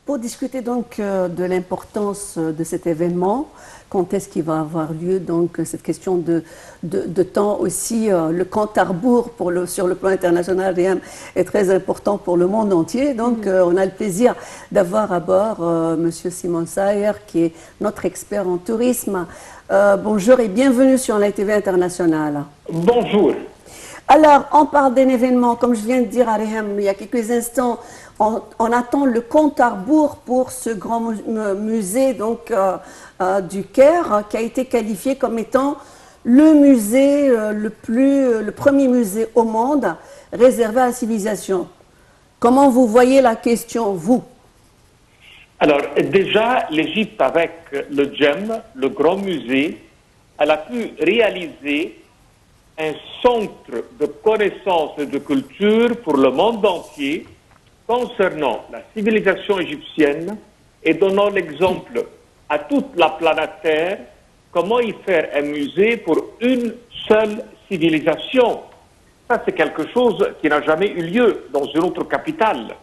Pour discuter donc de l'importance de cet événement, quand est-ce qu'il va avoir lieu, donc cette question de temps aussi, le compte à rebours sur le plan international est très important pour le monde entier. Donc on a le plaisir d'avoir à bord Monsieur Simon Sayer, qui est notre expert en tourisme. Bonjour et bienvenue sur la TV internationale. Bonjour. Alors, on parle d'un événement, comme je viens de dire à Rehem il y a quelques instants, on attend le compte à rebours pour ce grand musée donc, du Caire, qui a été qualifié comme étant le musée, le premier musée au monde réservé à la civilisation. Comment vous voyez la question, vous? Alors, déjà, l'Égypte, avec le GEM, le grand musée, elle a pu réaliser un centre de connaissances et de culture pour le monde entier concernant la civilisation égyptienne et donnant l'exemple à toute la planète Terre comment y faire un musée pour une seule civilisation. Ça, c'est quelque chose qui n'a jamais eu lieu dans une autre capitale.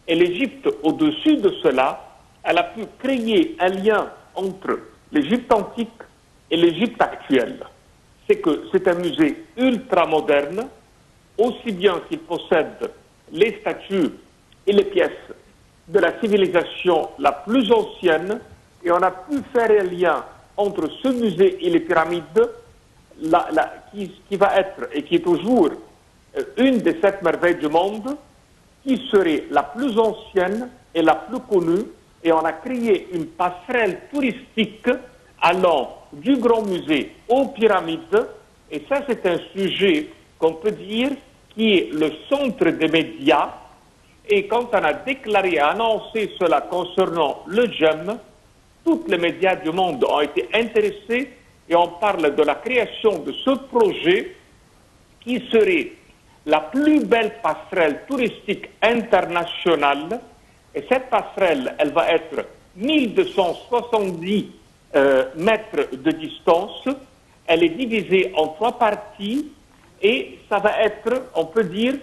Et l'Égypte, au-dessus de cela, elle a pu créer un lien entre l'Égypte antique et l'Égypte actuelle. C'est que c'est un musée ultra moderne, aussi bien qu'il possède les statues et les pièces de la civilisation la plus ancienne, et on a pu faire un lien entre ce musée et les pyramides, qui va être et qui est toujours une des 7 merveilles du monde, qui serait la plus ancienne et la plus connue, et on a créé une passerelle touristique allant du grand musée aux pyramides, et ça c'est un sujet qu'on peut dire qui est le centre des médias, et quand on a déclaré, annoncé cela concernant le GEM, tous les médias du monde ont été intéressés et on parle de la création de ce projet qui serait la plus belle passerelle touristique internationale. Et cette passerelle, elle va être 1270 mètres de distance. Elle est divisée en 3 parties et ça va être, on peut dire,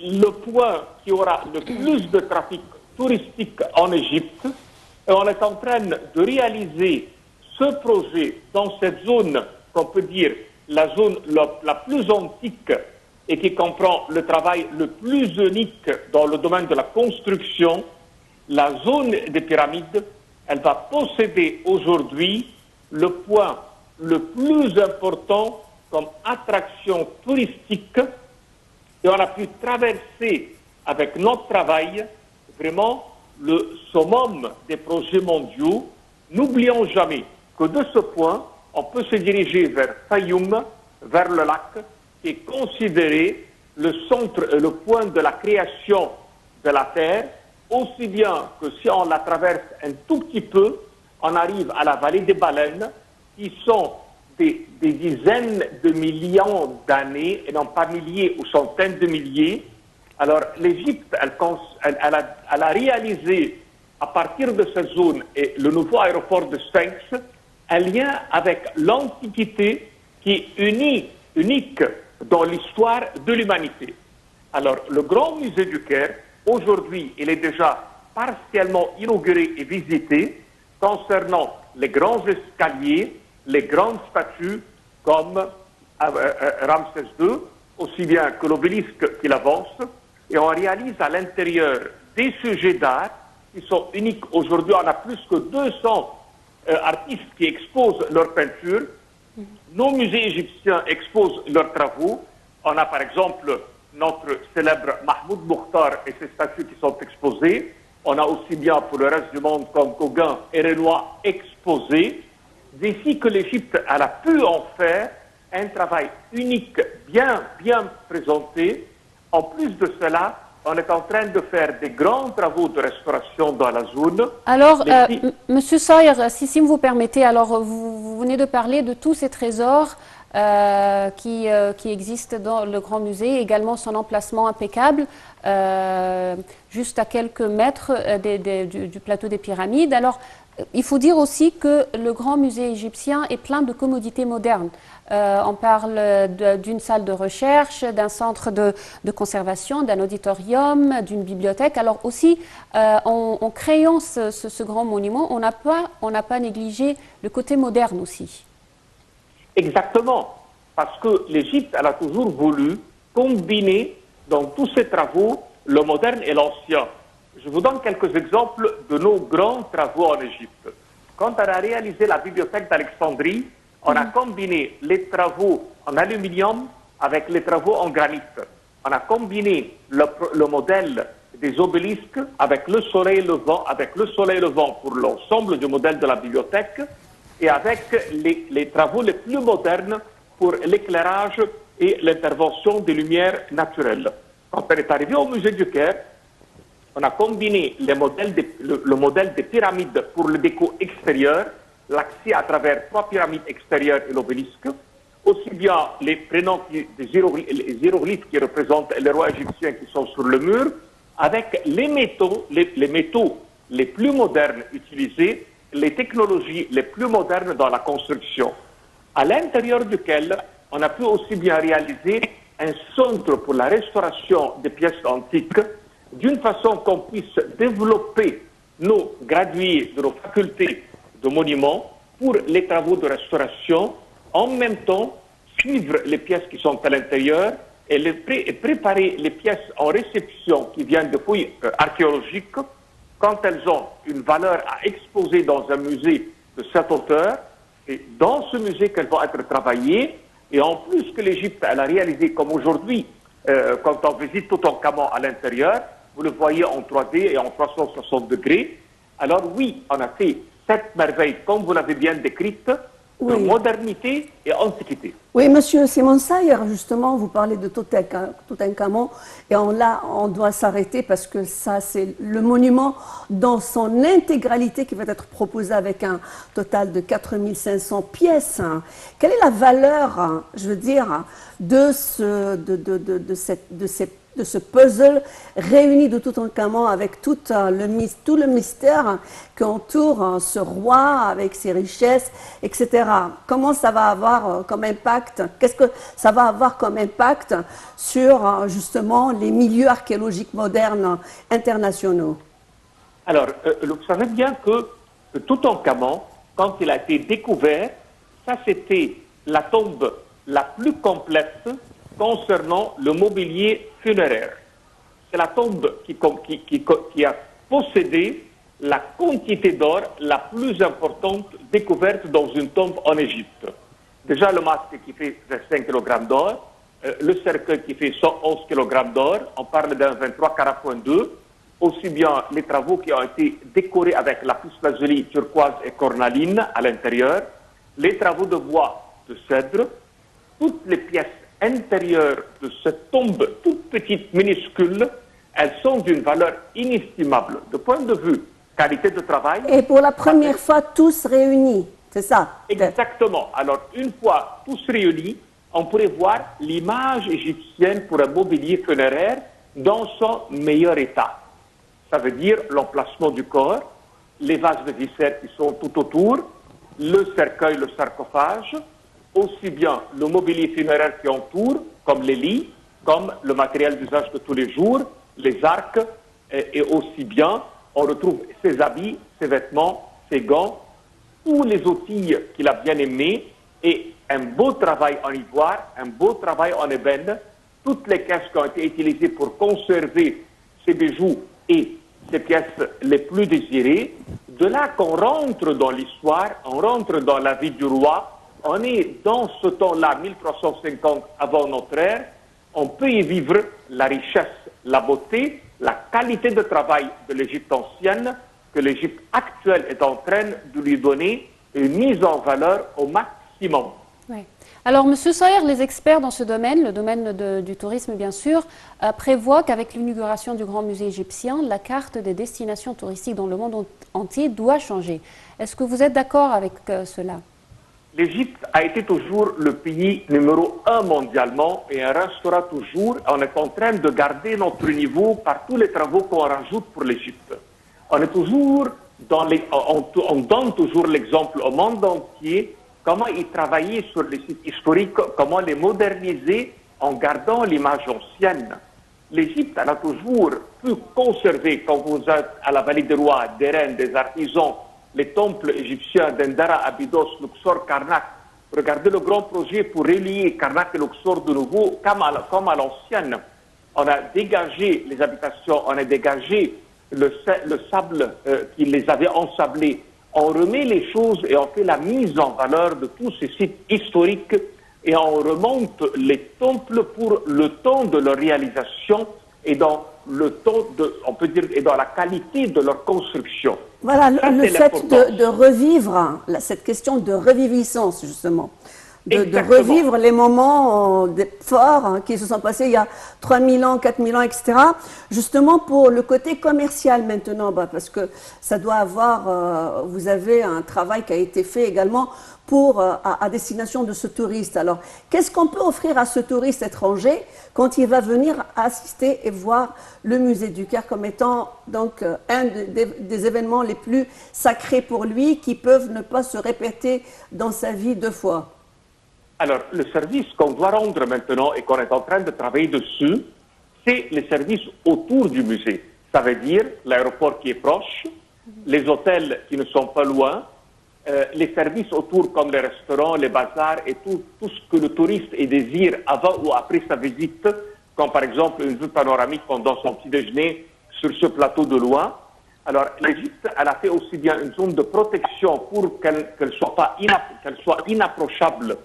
le point qui aura le plus de trafic touristique en Égypte. Et on est en train de réaliser ce projet dans cette zone, qu'on peut dire la zone la plus antique et qui comprend le travail le plus unique dans le domaine de la construction. La zone des pyramides, elle va posséder aujourd'hui le point le plus important comme attraction touristique, et on a pu traverser avec notre travail vraiment le summum des projets mondiaux. N'oublions jamais que de ce point, on peut se diriger vers Fayoum, vers le lac, qui est considéré le centre et le point de la création de la Terre, aussi bien que si on la traverse un tout petit peu, on arrive à la vallée des baleines, qui sont des dizaines de millions d'années, et non pas milliers ou centaines de milliers. Alors l'Égypte, elle a réalisé, à partir de cette zone et le nouveau aéroport de Sphinx, un lien avec l'Antiquité qui est unique dans l'histoire de l'humanité. Alors le grand musée du Caire, aujourd'hui, il est déjà partiellement inauguré et visité concernant les grands escaliers, les grandes statues comme Ramsès II, aussi bien que l'obélisque qui avance, et on réalise à l'intérieur des sujets d'art qui sont uniques. Aujourd'hui, on a plus que 200 artistes qui exposent leurs peintures. Nos musées égyptiens exposent leurs travaux. On a par exemple notre célèbre Mahmoud Mokhtar et ses statues qui sont exposées. On a aussi bien pour le reste du monde comme Gauguin et Renoir exposés. D'ici que l'Égypte a pu en faire un travail unique, bien présenté. En plus de cela, on est en train de faire des grands travaux de restauration dans la zone. Alors, Monsieur Sayer, si vous permettez, alors vous venez de parler de tous ces trésors qui existe dans le Grand Musée, également son emplacement impeccable, juste à quelques mètres du plateau des pyramides. Alors, il faut dire aussi que le Grand Musée égyptien est plein de commodités modernes. On parle d'une salle de recherche, d'un centre de conservation, d'un auditorium, d'une bibliothèque. Alors aussi, en créant ce grand monument, on n'a pas négligé le côté moderne aussi. Exactement, parce que l'Égypte, elle a toujours voulu combiner dans tous ses travaux le moderne et l'ancien. Je vous donne quelques exemples de nos grands travaux en Égypte. Quand on a réalisé la bibliothèque d'Alexandrie, on a combiné les travaux en aluminium avec les travaux en granit. On a combiné le modèle des obélisques avec le soleil levant pour l'ensemble du modèle de la bibliothèque et avec les travaux les plus modernes pour l'éclairage et l'intervention des lumières naturelles. Quand on est arrivé au musée du Caire, on a combiné le modèle des pyramides pour le déco extérieur, l'accès à travers 3 pyramides extérieures et l'obélisque, aussi bien les prénoms des hiéroglyphes qui représentent les rois égyptiens qui sont sur le mur, avec les métaux les plus modernes utilisés, les technologies les plus modernes dans la construction, à l'intérieur duquel on a pu aussi bien réaliser un centre pour la restauration des pièces antiques, d'une façon qu'on puisse développer nos gradués de nos facultés de monuments pour les travaux de restauration, en même temps suivre les pièces qui sont à l'intérieur et préparer les pièces en réception qui viennent de fouilles archéologiques quand elles ont une valeur à exposer dans un musée de cette hauteur. Et dans ce musée qu'elles vont être travaillées, et en plus que l'Égypte elle a réalisé comme aujourd'hui, quand on visite Toutankhamon à l'intérieur, vous le voyez en 3D et en 360 degrés. Alors oui, on a fait cette merveille, comme vous l'avez bien décrite, de modernité et antiquité. Oui, monsieur Simon Sayer, justement, vous parlez de Toutankhamon, et on doit s'arrêter parce que ça, c'est le monument dans son intégralité qui va être proposé avec un total de 4500 pièces. Quelle est la valeur, je veux dire, de ce puzzle réuni de Toutankhamon avec tout le mystère qui entoure ce roi avec ses richesses, etc. Comment ça va avoir comme impact? Qu'est-ce que ça va avoir comme impact sur justement les milieux archéologiques modernes internationaux? Alors, vous savez bien que Toutankhamon, quand il a été découvert, ça c'était la tombe la plus complète concernant le mobilier funéraire. C'est la tombe qui a possédé la quantité d'or la plus importante découverte dans une tombe en Égypte. Déjà le masque qui fait 25 kg d'or, le cercueil qui fait 111 kg d'or, on parle d'un 23 carats.2, aussi bien les travaux qui ont été décorés avec la lapis-lazuli turquoise et cornaline à l'intérieur, les travaux de bois de cèdre, toutes les pièces intérieures de cette tombe toute petite, minuscule, elles sont d'une valeur inestimable. De point de vue qualité de travail... Et pour la première fois, tous réunis, c'est ça? Exactement. Alors, une fois tous réunis, on pourrait voir l'image égyptienne pour un mobilier funéraire dans son meilleur état. Ça veut dire l'emplacement du corps, les vases de viscères qui sont tout autour, le cercueil, le sarcophage, aussi bien le mobilier funéraire qui entoure, comme les lits, comme le matériel d'usage de tous les jours, les arcs, et aussi bien, on retrouve ses habits, ses vêtements, ses gants, tous les outils qu'il a bien aimés, et un beau travail en ivoire, un beau travail en ébène, toutes les caisses qui ont été utilisées pour conserver ces bijoux et ces pièces les plus désirées. De là qu'on rentre dans l'histoire, on rentre dans la vie du roi, on est dans ce temps-là, 1350 avant notre ère, on peut y vivre la richesse, la beauté, la qualité de travail de l'Égypte ancienne, que l'Égypte actuelle est en train de lui donner une mise en valeur au maximum. Oui. Alors, Monsieur Sayer, les experts dans ce domaine, le domaine du tourisme bien sûr, prévoient qu'avec l'inauguration du Grand Musée égyptien, la carte des destinations touristiques dans le monde entier doit changer. Est-ce que vous êtes d'accord avec cela? l'Égypte a été toujours le pays numéro 1 mondialement et elle restera toujours. On est en train de garder notre niveau par tous les travaux qu'on rajoute pour l'Égypte. On est toujours on donne toujours l'exemple au monde entier, comment y travailler sur les sites historiques, comment les moderniser en gardant l'image ancienne. L'Égypte, elle a toujours pu conserver, quand vous êtes à la Vallée des Rois, des reines, des artisans, les temples égyptiens d'Endara, Abydos, Luxor, Karnak. Regardez le grand projet pour relier Karnak et Luxor de nouveau comme à l'ancienne. On a dégagé les habitations, on a dégagé le sable qui les avait ensablés. On remet les choses et on fait la mise en valeur de tous ces sites historiques et on remonte les temples pour le temps de leur réalisation et dans le temps on peut dire, et dans la qualité de leur construction. Voilà, le fait de revivre, cette question de reviviscence, justement. De revivre les moments forts qui se sont passés il y a 3000 ans, 4000 ans, etc. Justement pour le côté commercial maintenant, parce que ça doit avoir, vous avez un travail qui a été fait également à destination de ce touriste. Alors, qu'est-ce qu'on peut offrir à ce touriste étranger quand il va venir assister et voir le musée du Caire comme étant donc un des événements les plus sacrés pour lui qui peuvent ne pas se répéter dans sa vie deux fois? Alors, le service qu'on doit rendre maintenant et qu'on est en train de travailler dessus, c'est les services autour du musée. Ça veut dire l'aéroport qui est proche, les hôtels qui ne sont pas loin, les services autour comme les restaurants, les bazars et tout ce que le touriste désire avant ou après sa visite, comme par exemple une vue panoramique pendant son petit déjeuner sur ce plateau de loin. Alors, l'Égypte, elle a fait aussi bien une zone de protection pour qu'elle soit inapprochable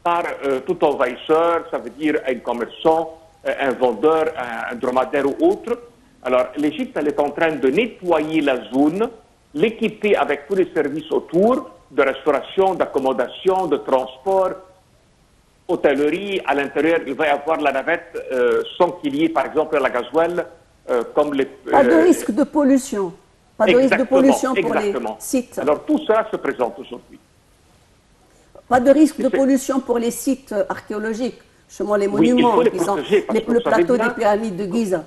par tout envahisseur, ça veut dire un commerçant, un vendeur, un dromadaire ou autre. Alors, l'Égypte, elle est en train de nettoyer la zone, l'équiper avec tous les services autour, de restauration, d'accommodation, de transport, hôtellerie. À l'intérieur, il va y avoir la navette sans qu'il y ait, par exemple, la gasoil, comme les... Pas de risque de pollution. Pas de risque de pollution pour les sites. Alors, tout ça se présente aujourd'hui. Pas de risque de pollution pour les sites archéologiques, justement les monuments, oui, il faut les protéger, le plateau des pyramides de Giza.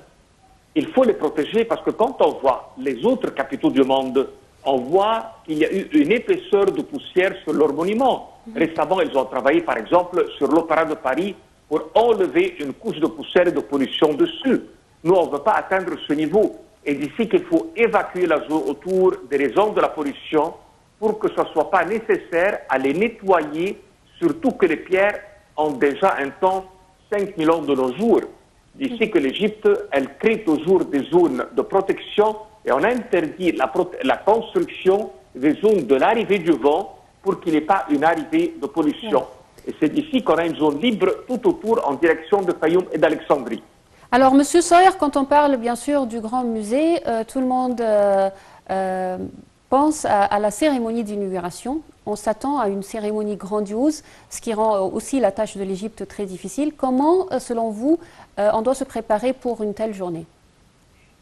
Il faut les protéger parce que quand on voit les autres capitaux du monde, on voit qu'il y a eu une épaisseur de poussière sur leurs monuments. Récemment, ils ont travaillé, par exemple, sur l'Opéra de Paris pour enlever une couche de poussière et de pollution dessus. Nous, on ne veut pas atteindre ce niveau. Et d'ici qu'il faut évacuer la zone autour des raisons de la pollution pour que ce ne soit pas nécessaire à les nettoyer, surtout que les pierres ont déjà un temps 5000 ans de nos jours. D'ici que l'Égypte, elle crée toujours des zones de protection et on interdit la construction des zones de l'arrivée du vent pour qu'il n'y ait pas une arrivée de pollution. Et c'est d'ici qu'on a une zone libre tout autour en direction de Fayoum et d'Alexandrie. Alors, Monsieur Sawyer, quand on parle bien sûr du Grand Musée, tout le monde pense à la cérémonie d'inauguration. On s'attend à une cérémonie grandiose, ce qui rend aussi la tâche de l'Égypte très difficile. Comment, selon vous, on doit se préparer pour une telle journée?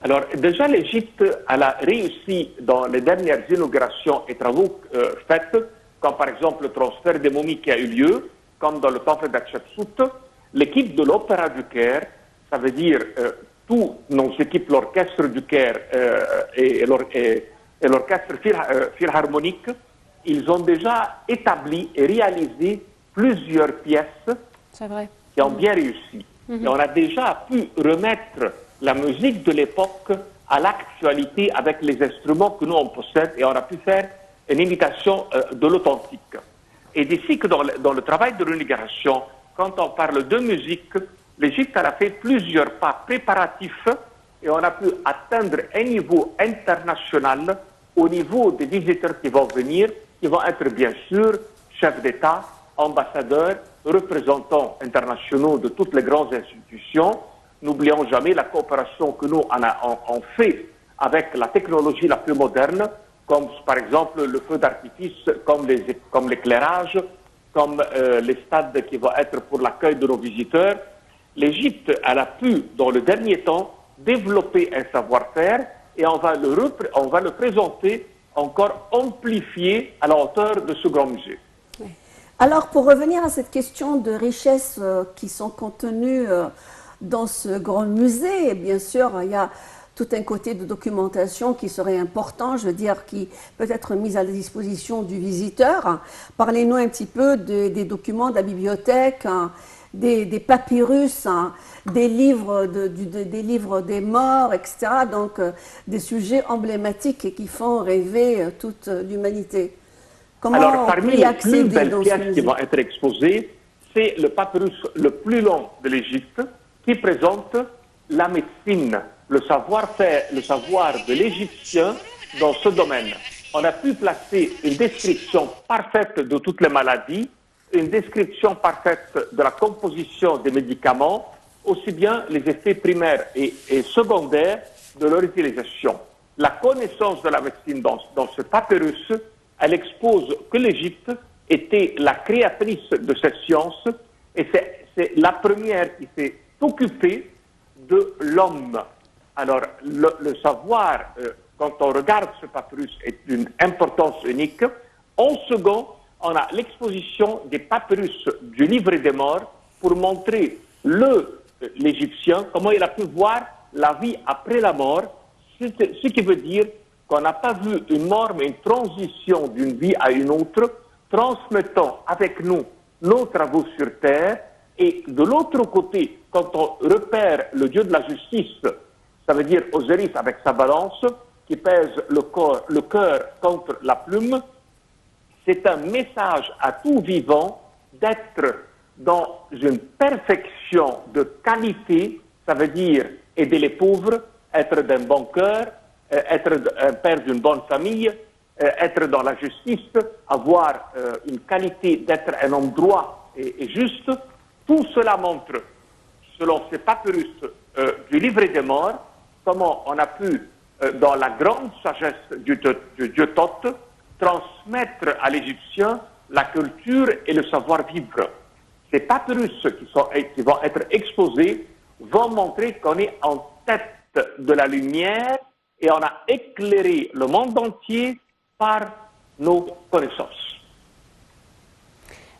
Alors, déjà, l'Égypte, elle a réussi dans les dernières inaugurations et travaux faits, comme par exemple le transfert des momies qui a eu lieu, comme dans le temple d'Hatshepsut. L'équipe de l'Opéra du Caire, ça veut dire tous nos équipes, l'orchestre du Caire et l'orchestre philharmonique, ils ont déjà établi et réalisé plusieurs pièces qui ont bien réussi. Et on a déjà pu remettre la musique de l'époque à l'actualité avec les instruments que nous on possède et on a pu faire une imitation de l'authentique. Et d'ici que dans le travail de l'inauguration, quand on parle de musique, l'Égypte a fait plusieurs pas préparatifs et on a pu atteindre un niveau international au niveau des visiteurs qui vont venir, qui vont être bien sûr chefs d'État, ambassadeurs, représentants internationaux de toutes les grandes institutions. N'oublions jamais la coopération que nous on fait avec la technologie la plus moderne, comme par exemple le feu d'artifice, comme l'éclairage, comme les stades qui vont être pour l'accueil de nos visiteurs. L'Égypte, elle a pu, dans le dernier temps, développer un savoir-faire et on va le présenter encore amplifié à la hauteur de ce grand musée. Alors, pour revenir à cette question de richesses qui sont contenues dans ce grand musée, bien sûr, il y a tout un côté de documentation qui serait important, je veux dire, qui peut être mis à la disposition du visiteur. Parlez-nous un petit peu des documents de la bibliothèque, hein, des papyrus, hein, des livres, des livres des morts, etc. Donc, des sujets emblématiques et qui font rêver toute l'humanité. Comment Alors, on parmi peut y les plus accéder belles dans ce pièces qui musée? vont être exposées, c'est le papyrus le plus long de l'Égypte qui présente la médecine, le savoir-faire, le savoir de l'Égyptien dans ce domaine. On a pu placer une description parfaite de toutes les maladies, une description parfaite de la composition des médicaments, aussi bien les effets primaires et secondaires de leur utilisation. La connaissance de la médecine dans ce papyrus, elle expose que l'Égypte était la créatrice de cette science et c'est la première qui s'est occupée de l'homme. Alors, le savoir, quand on regarde ce papyrus, est d'une importance unique. En second, on a l'exposition des papyrus du livre des morts pour montrer l'Égyptien, comment il a pu voir la vie après la mort, ce qui veut dire qu'on n'a pas vu une mort, mais une transition d'une vie à une autre, transmettant avec nous nos travaux sur terre. Et de l'autre côté, quand on repère le Dieu de la justice, ça veut dire Osiris avec sa balance, qui pèse le cœur contre la plume, c'est un message à tout vivant d'être dans une perfection de qualité, ça veut dire aider les pauvres, être d'un bon cœur, être un père d'une bonne famille, être dans la justice, avoir une qualité d'être un homme droit et juste. Tout cela montre, selon ces papyrus du livre des morts, comment on a pu, dans la grande sagesse du Dieu Thoth, transmettre à l'Égyptien la culture et le savoir-vivre. Ces papyrus qui vont être exposés vont montrer qu'on est en tête de la lumière et on a éclairé le monde entier par nos connaissances.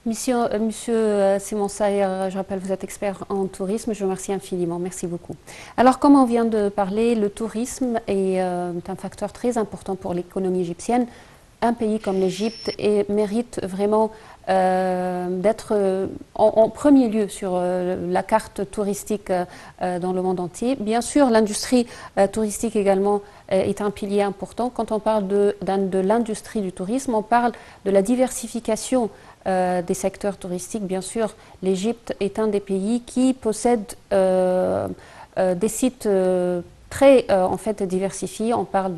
Monsieur Simon Sayer, je rappelle, vous êtes expert en tourisme, je vous remercie infiniment, merci beaucoup. Alors, comme on vient de parler, le tourisme est un facteur très important pour l'économie égyptienne. Un pays comme l'Égypte mérite vraiment d'être en premier lieu sur la carte touristique dans le monde entier. Bien sûr, l'industrie touristique également est un pilier important. Quand on parle de l'industrie du tourisme, on parle de la diversification des secteurs touristiques. Bien sûr, l'Égypte est un des pays qui possède des sites très en fait diversifiés. On parle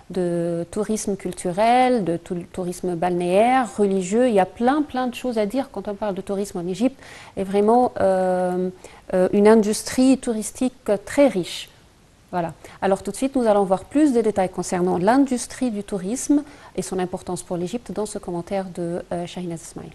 de tourisme culturel, de tourisme balnéaire, religieux. Il y a plein de choses à dire quand on parle de tourisme en Égypte. Et vraiment une industrie touristique très riche. Voilà. Alors tout de suite, nous allons voir plus de détails concernant l'industrie du tourisme et son importance pour l'Égypte dans ce commentaire de Shahinaz Ismail.